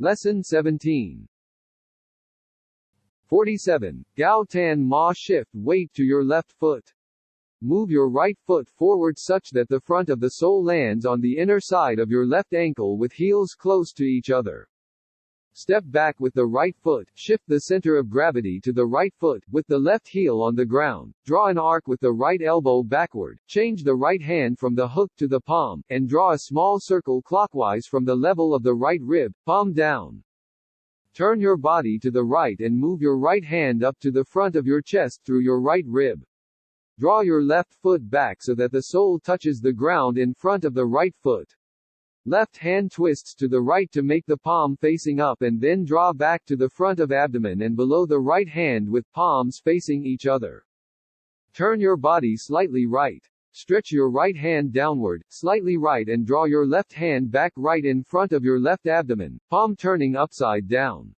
Lesson 17. 47. Gao Tan Ma. Shift weight to your left foot. Move your right foot forward such that the front of the sole lands on the inner side of your left ankle with heels close to each other. Step back with the right foot, shift the center of gravity to the right foot, with the left heel on the ground, draw an arc with the right elbow backward, change the right hand from the hook to the palm, and draw a small circle clockwise from the level of the right rib, palm down. Turn your body to the right and move your right hand up to the front of your chest through your right rib. Draw your left foot back so that the sole touches the ground in front of the right foot. Left hand twists to the right to make the palm facing up and then draw back to the front of abdomen and below the right hand with palms facing each other. Turn your body slightly right. Stretch your right hand downward, slightly right and draw your left hand back right in front of your left abdomen, palm turning upside down.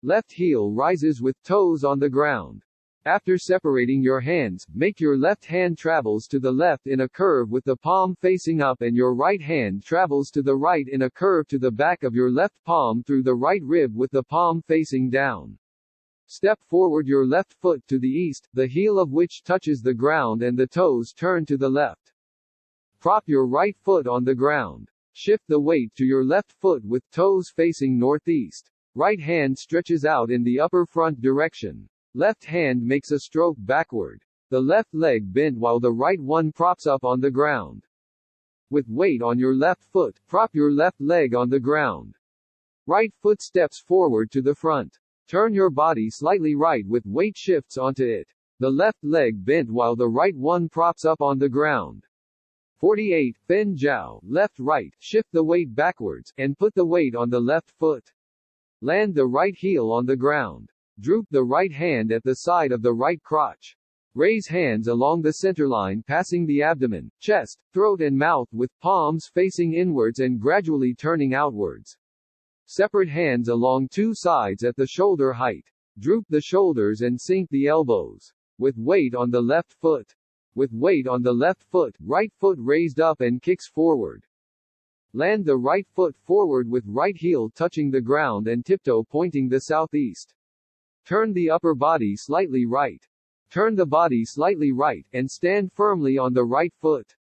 Left heel rises with toes on the ground. After separating your hands, make your left hand travels to the left in a curve with the palm facing up and your right hand travels to the right in a curve to the back of your left palm through the right rib with the palm facing down. Step forward your left foot to the east, the heel of which touches the ground and the toes turn to the left. Prop your right foot on the ground. Shift the weight to your left foot with toes facing northeast. Right hand stretches out in the upper front direction. Left hand makes a stroke backward. The left leg bent while the right one props up on the ground. With weight on your left foot, prop your left leg on the ground. Right foot steps forward to the front. Turn your body slightly right with weight shifts onto it. The left leg bent while the right one props up on the ground. 48. Fen Jiao, left right, shift the weight backwards, and put the weight on the left foot. Land the right heel on the ground. Droop the right hand at the side of the right crotch. Raise hands along the centerline passing the abdomen, chest, throat and mouth with palms facing inwards and gradually turning outwards. Separate hands along two sides at the shoulder height. Droop the shoulders and sink the elbows. With weight on the left foot. With weight on the left foot, right foot raised up and kicks forward. Land the right foot forward with right heel touching the ground and tiptoe pointing the southeast. Turn the upper body slightly right. Turn the body slightly right, and stand firmly on the right foot.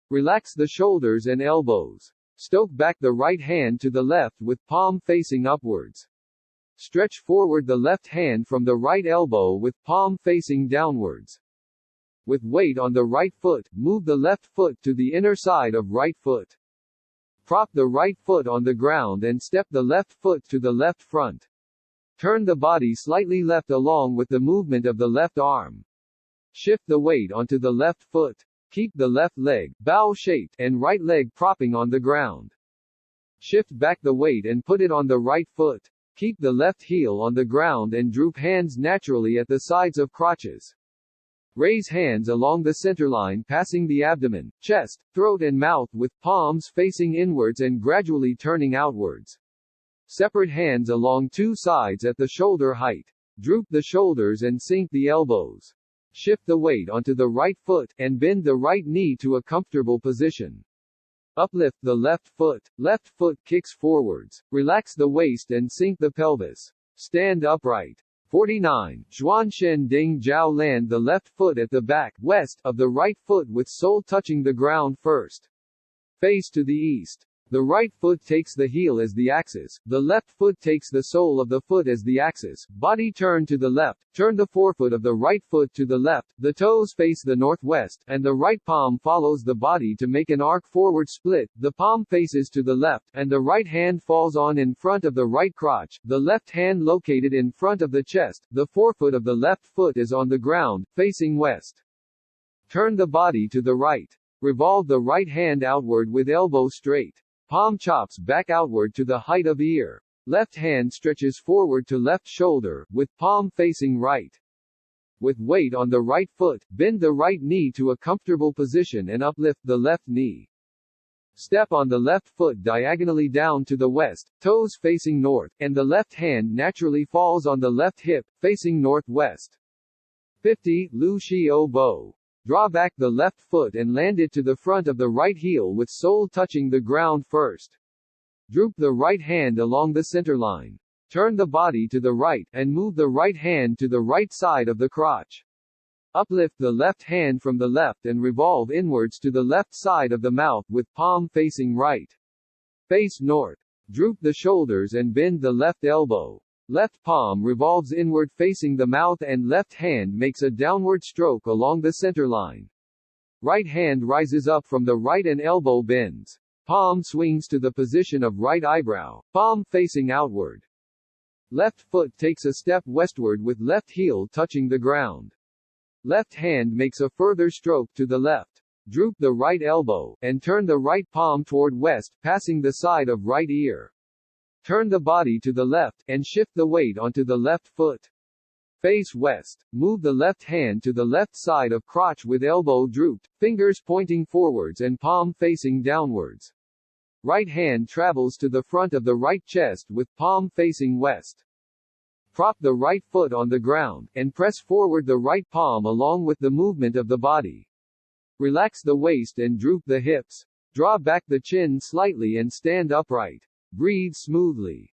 Relax the shoulders and elbows. Stoke back the right hand to the left with palm facing upwards. Stretch forward the left hand from the right elbow with palm facing downwards. With weight on the right foot, move the left foot to the inner side of right foot. Prop the right foot on the ground and step the left foot to the left front. Turn the body slightly left along with the movement of the left arm. Shift the weight onto the left foot. Keep the left leg, bow-shaped, and right leg propping on the ground. Shift back the weight and put it on the right foot. Keep the left heel on the ground and droop hands naturally at the sides of crotches. Raise hands along the centerline passing the abdomen, chest, throat and mouth with palms facing inwards and gradually turning outwards. Separate hands along two sides at the shoulder height. Droop the shoulders and sink the elbows. Shift the weight onto the right foot, and bend the right knee to a comfortable position. Uplift the left foot. Left foot kicks forwards. Relax the waist and sink the pelvis. Stand upright. 49. Zhuanshen Ding Jiao, land the left foot at the back, west, of the right foot with sole touching the ground first. Face to the east. The right foot takes the heel as the axis, the left foot takes the sole of the foot as the axis, body turn to the left, turn the forefoot of the right foot to the left, the toes face the northwest, and the right palm follows the body to make an arc forward split, the palm faces to the left, and the right hand falls on in front of the right crotch, the left hand located in front of the chest, the forefoot of the left foot is on the ground, facing west. Turn the body to the right. Revolve the right hand outward with elbow straight. Palm chops back outward to the height of ear. Left hand stretches forward to left shoulder, with palm facing right. With weight on the right foot, bend the right knee to a comfortable position and uplift the left knee. Step on the left foot diagonally down to the west, toes facing north, and the left hand naturally falls on the left hip, facing northwest. 50. Lu Shio Bo. Draw back the left foot and land it to the front of the right heel with sole touching the ground first. Droop the right hand along the center line. Turn the body to the right, and move the right hand to the right side of the crotch. Uplift the left hand from the left and revolve inwards to the left side of the mouth with palm facing right. Face north. Droop the shoulders and bend the left elbow. Left palm revolves inward facing the mouth and left hand makes a downward stroke along the center line. Right hand rises up from the right and elbow bends. Palm swings to the position of right eyebrow, palm facing outward. Left foot takes a step westward with left heel touching the ground. Left hand makes a further stroke to the left. Droop the right elbow, and turn the right palm toward west, passing the side of right ear. Turn the body to the left, and shift the weight onto the left foot. Face west. Move the left hand to the left side of crotch with elbow drooped, fingers pointing forwards and palm facing downwards. Right hand travels to the front of the right chest with palm facing west. Prop the right foot on the ground, and press forward the right palm along with the movement of the body. Relax the waist and droop the hips. Draw back the chin slightly and stand upright. Breathe smoothly.